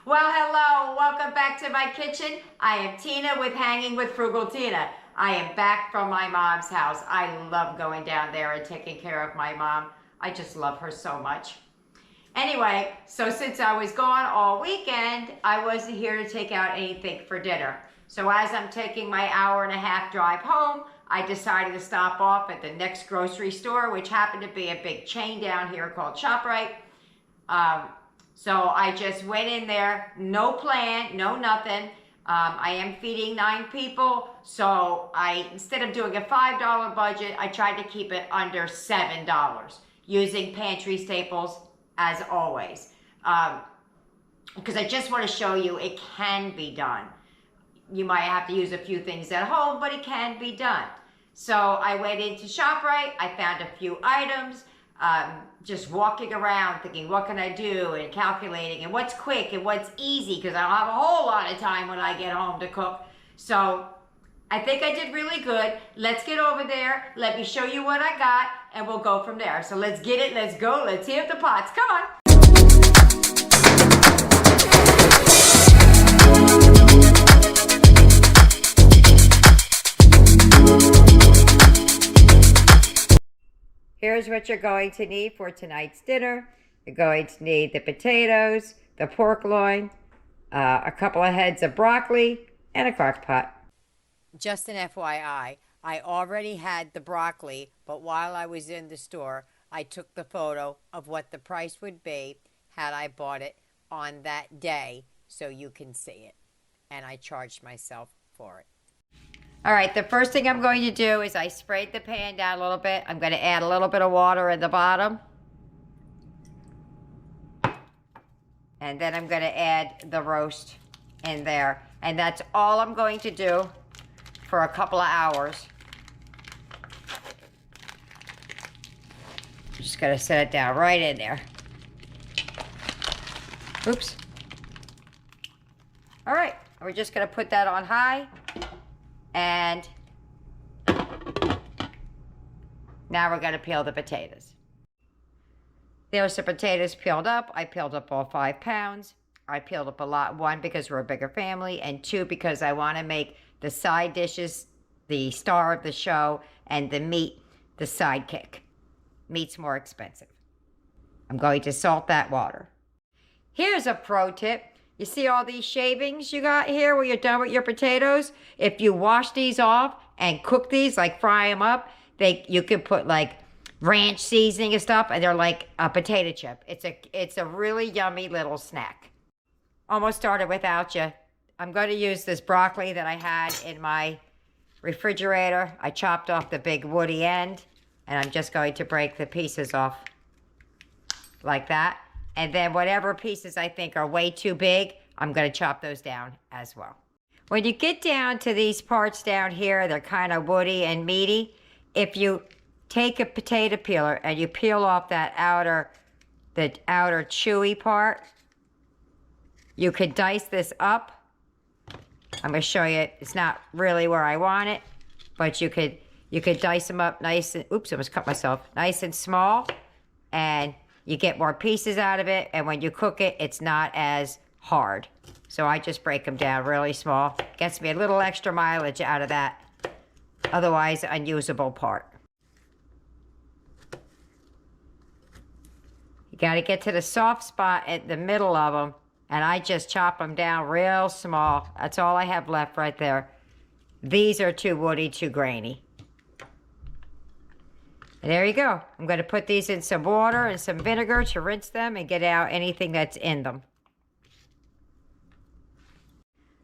Well, hello, welcome back to my kitchen. I am Tina with Hanging with Frugal Tina. I am back from my mom's house. I love going down there and taking care of my mom. I just love her so much. Anyway, so since I was gone all weekend, I wasn't here to take out anything for dinner. So as I'm taking my hour-and-a-half drive home, I decided to stop off at the next grocery store, which happened to be a big chain down here called ShopRite. So I just went in there, no plan, no nothing. I am feeding 9 people, so instead of doing a $5 budget, I tried to keep it under $7, using pantry staples as always. Because I just want to show you it can be done. You might have to use a few things at home, but it can be done. So I went into ShopRite, I found a few items, just walking around thinking, what can I do, and calculating, and what's quick and what's easy, because I don't have a whole lot of time when I get home to cook. So I think I did really good. Let's get over there. Let me show you what I got, and we'll go from there. So let's get it. Let's go. Let's heat up the pots. Come on. Here's what you're going to need for tonight's dinner. You're going to need the potatoes, the pork loin, a couple of heads of broccoli, and a crock pot. Just an FYI, I already had the broccoli, but while I was in the store, I took the photo of what the price would be had I bought it on that day so you can see it. And I charged myself for it. All right, the first thing I'm going to do is I sprayed the pan down a little bit. I'm going to add a little bit of water at the bottom. And then I'm going to add the roast in there. And that's all I'm going to do for a couple of hours. Just going to set it down right in there. Oops. All right, we're just going to put that on high. And now we're going to peel the potatoes. There's the potatoes peeled up. I peeled up all 5 pounds. I peeled up a lot, 1, because we're a bigger family, and 2, because I want to make the side dishes the star of the show and the meat the sidekick. Meat's more expensive. I'm going to salt that water. Here's a pro tip. You see all these shavings you got here where you're done with your potatoes? If you wash these off and cook these, like fry them up, you could put like ranch seasoning and stuff, and they're like a potato chip. It's a really yummy little snack. Almost started without you. I'm going to use this broccoli that I had in my refrigerator. I chopped off the big woody end, and I'm just going to break the pieces off like that. And then whatever pieces I think are way too big, I'm going to chop those down as well. When you get down to these parts down here, they're kind of woody and meaty. If you take a potato peeler and you peel off the outer chewy part, you could dice this up. I'm going to show you. It's not really where I want it, but you could dice them up nice and, oops, I almost cut myself, nice and small, and you get more pieces out of it, and when you cook it, it's not as hard. So I just break them down really small. Gets me a little extra mileage out of that otherwise unusable part. You got to get to the soft spot at the middle of them, and I just chop them down real small. That's all I have left right there. These are too woody, too grainy. And there you go. I'm going to put these in some water and some vinegar to rinse them and get out anything that's in them.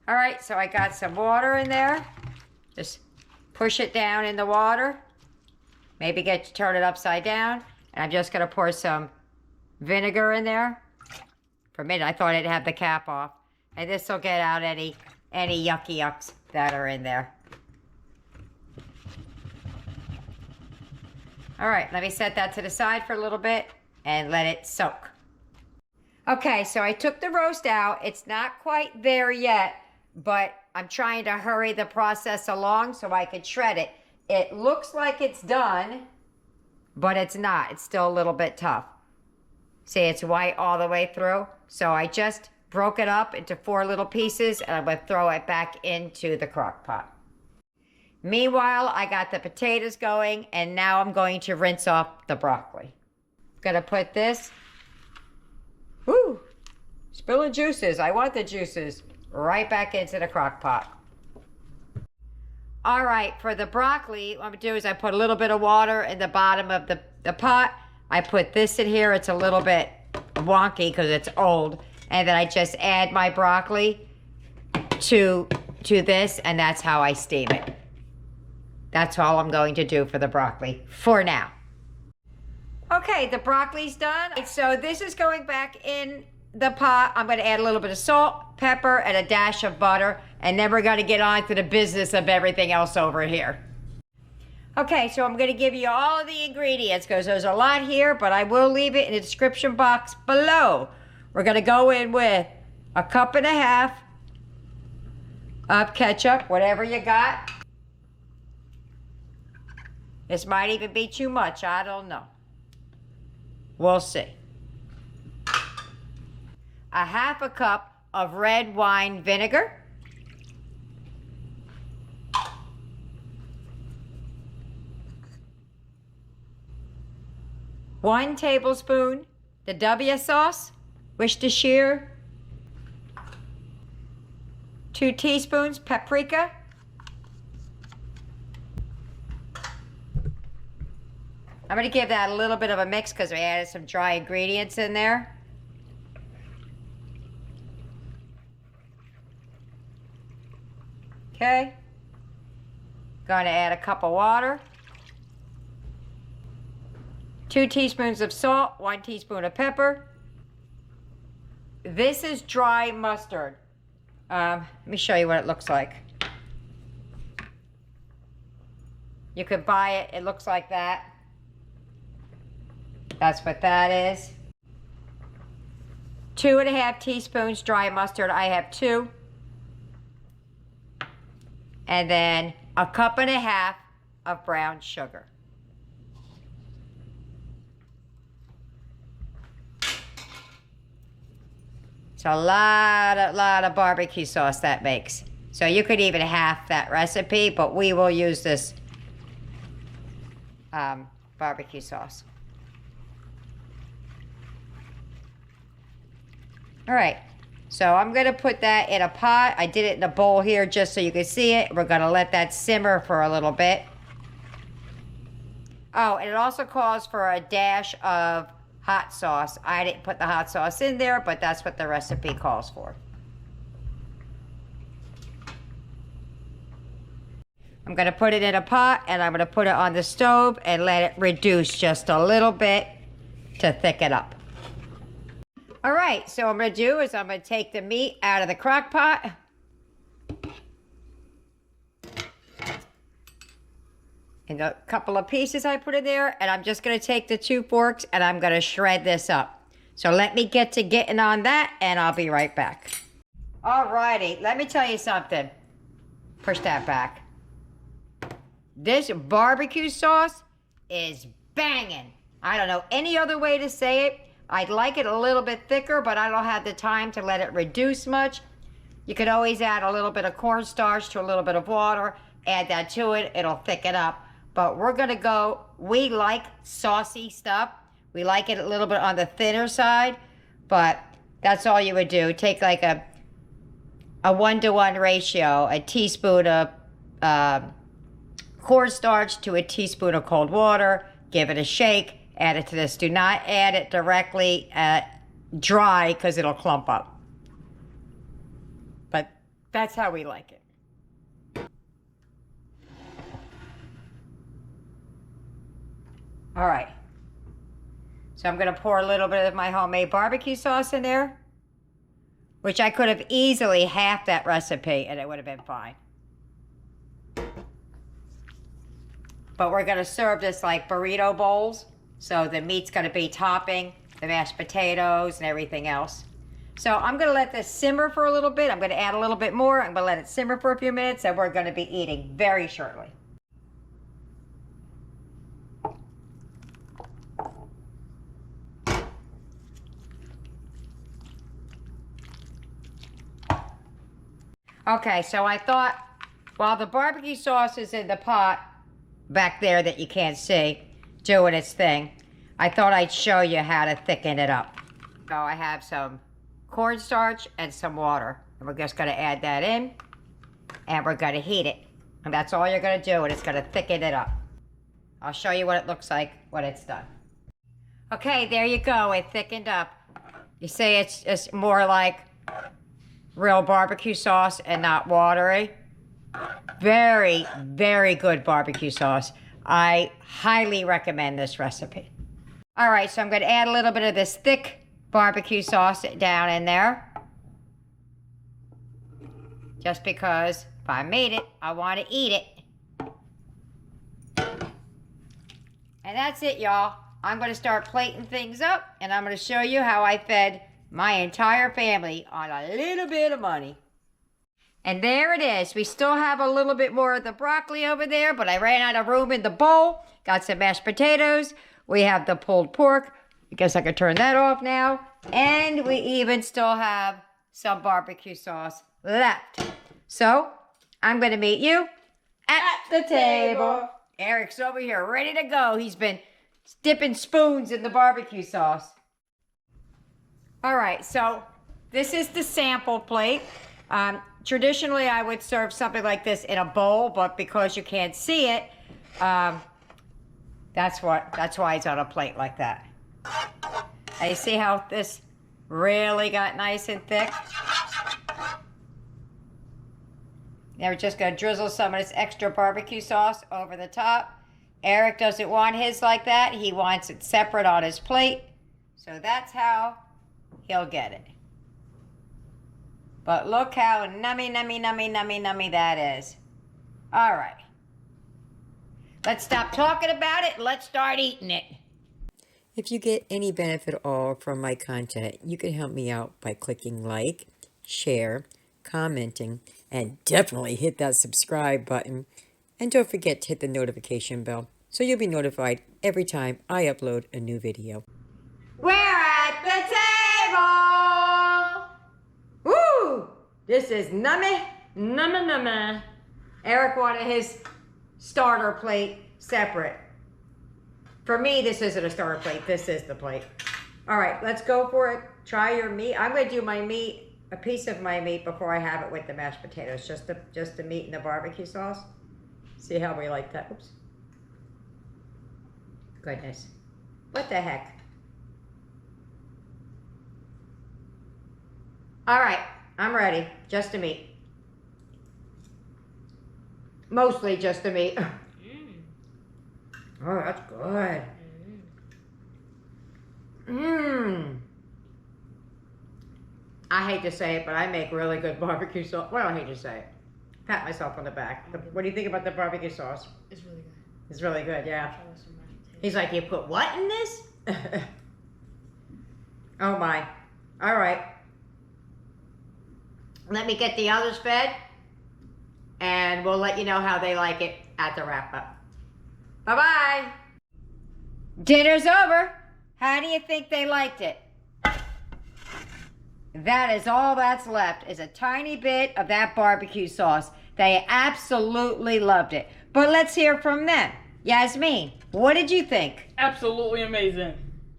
All right, so I got some water in there. Just push it down in the water. Maybe turn it upside down. And I'm just going to pour some vinegar in there. For a minute, I thought it'd have the cap off. And this will get out any yucky yucks that are in there. All right, let me set that to the side for a little bit and let it soak. Okay, so I took the roast out. It's not quite there yet, but I'm trying to hurry the process along so I can shred it. It looks like it's done, but it's not. It's still a little bit tough. See, it's white all the way through. So I just broke it up into 4 little pieces, and I'm going to throw it back into the crock pot. Meanwhile, I got the potatoes going, and now I'm going to rinse off the broccoli. I'm going to put this, whoo, spilling juices, I want the juices, right back into the crock pot. All right, for the broccoli, what I'm going to do is I put a little bit of water in the bottom of the pot. I put this in here. It's a little bit wonky because it's old. And then I just add my broccoli to this, and that's how I steam it. That's all I'm going to do for the broccoli for now. Okay, the broccoli's done. So this is going back in the pot. I'm going to add a little bit of salt, pepper, and a dash of butter. And then we're going to get on to the business of everything else over here. Okay, so I'm going to give you all of the ingredients because there's a lot here, but I will leave it in the description box below. We're going to go in with 1.5 cups of ketchup, whatever you got. This might even be too much, I don't know. We'll see. 1/2 cup of red wine vinegar. 1 tablespoon the W sauce, Worcestershire. 2 teaspoons paprika. I'm going to give that a little bit of a mix because we added some dry ingredients in there. Okay. Going to add a cup of water. 2 teaspoons of salt, 1 teaspoon of pepper. This is dry mustard. Let me show you what it looks like. You could buy it, it looks like that. That's what that is. 2.5 teaspoons dry mustard, I have 2. And then 1.5 cups of brown sugar. It's a lot of barbecue sauce that makes. So you could even half that recipe, but we will use this barbecue sauce. All right, so I'm gonna put that in a pot. I did it in a bowl here just so you can see it. We're gonna let that simmer for a little bit. Oh, and it also calls for a dash of hot sauce. I didn't put the hot sauce in there, but that's what the recipe calls for. I'm gonna put it in a pot and I'm gonna put it on the stove and let it reduce just a little bit to thicken up. All right, so what I'm gonna do is I'm gonna take the meat out of the crock pot. And a couple of pieces I put in there, and I'm just gonna take the 2 forks and I'm gonna shred this up. So let me get to getting on that and I'll be right back. All righty, let me tell you something. Push that back. This barbecue sauce is banging. I don't know any other way to say it. I'd like it a little bit thicker, but I don't have the time to let it reduce much. You could always add a little bit of cornstarch to a little bit of water, add that to it, it'll thicken up. But we're gonna go, we like saucy stuff. We like it a little bit on the thinner side, but that's all you would do. Take like a 1-to-1 ratio, a teaspoon of cornstarch to a teaspoon of cold water, give it a shake, add it to this. Do not add it directly dry because it'll clump up. But that's how we like it. All right. So I'm going to pour a little bit of my homemade barbecue sauce in there, which I could have easily halved that recipe and it would have been fine. But we're going to serve this like burrito bowls. So the meat's going to be topping the mashed potatoes and everything else. So I'm going to let this simmer for a little bit. I'm going to add a little bit more. I'm going to let it simmer for a few minutes and we're going to be eating very shortly. Okay, so I thought while the barbecue sauce is in the pot back there that you can't see, doing its thing, I thought I'd show you how to thicken it up. So I have some cornstarch and some water. And we're just gonna add that in and we're gonna heat it. And that's all you're gonna do, and it's gonna thicken it up. I'll show you what it looks like when it's done. Okay, there you go, it thickened up. You see it's more like real barbecue sauce and not watery. Very, very good barbecue sauce. I highly recommend this recipe. All right, so I'm gonna add a little bit of this thick barbecue sauce down in there. Just because if I made it, I want to eat it. And that's it, y'all. I'm going to start plating things up, and I'm going to show you how I fed my entire family on a little bit of money. And there it is. We still have a little bit more of the broccoli over there, but I ran out of room in the bowl. Got some mashed potatoes. We have the pulled pork. I guess I could turn that off now. And we even still have some barbecue sauce left. So, I'm going to meet you at the table. Eric's over here ready to go. He's been dipping spoons in the barbecue sauce. All right, so this is the sample plate. Traditionally, I would serve something like this in a bowl, but because you can't see it, that's why it's on a plate like that. And you see how this really got nice and thick? Now we're just gonna drizzle some of this extra barbecue sauce over the top. Eric doesn't want his like that. He wants it separate on his plate. So that's how he'll get it. But look how nummy, nummy, nummy, nummy, nummy that is. All right. Let's stop talking about it and let's start eating it. If you get any benefit at all from my content, you can help me out by clicking like, share, commenting, and definitely hit that subscribe button. And don't forget to hit the notification bell so you'll be notified every time I upload a new video. We're at the table! Woo! This is nummy, nummy, nummy. Eric wanted his starter plate separate. For me, this isn't a starter plate. This is the plate. All right, let's go for it. Try your meat. I'm going to do my meat, a piece of my meat before I have it with the mashed potatoes. Just the meat and the barbecue sauce. See how we like that? Oops. Goodness. What the heck? All right, I'm ready. Just the meat. Mostly just the meat. Oh, that's good. I hate to say it, but I make really good barbecue sauce. Well, I hate to say it. Pat myself on the back. What do you think about the barbecue sauce? It's really good. It's really good, yeah. He's like, you put what in this? Oh my. All right. Let me get the others fed, and we'll let you know how they like it at the wrap-up. Bye-bye. Dinner's over. How do you think they liked it? That is all that's left, is a tiny bit of that barbecue sauce. They absolutely loved it. But let's hear from them. Yasmin, what did you think? Absolutely amazing.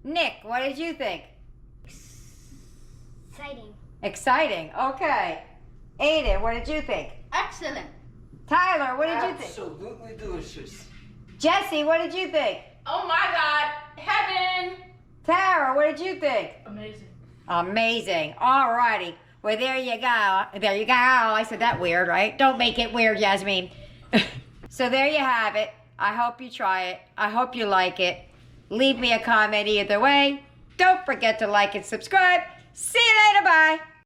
Nick, what did you think? Exciting. Exciting, okay. Aiden, what did you think? Excellent. Tyler, what did you think? Absolutely delicious. Jesse, what did you think? Oh my God, heaven. Tara, what did you think? Amazing. Amazing. All righty. Well, there you go. There you go. I said that weird, right? Don't make it weird, Yasmin. So there you have it. I hope you try it. I hope you like it. Leave me a comment either way. Don't forget to like and subscribe. See you later. Bye.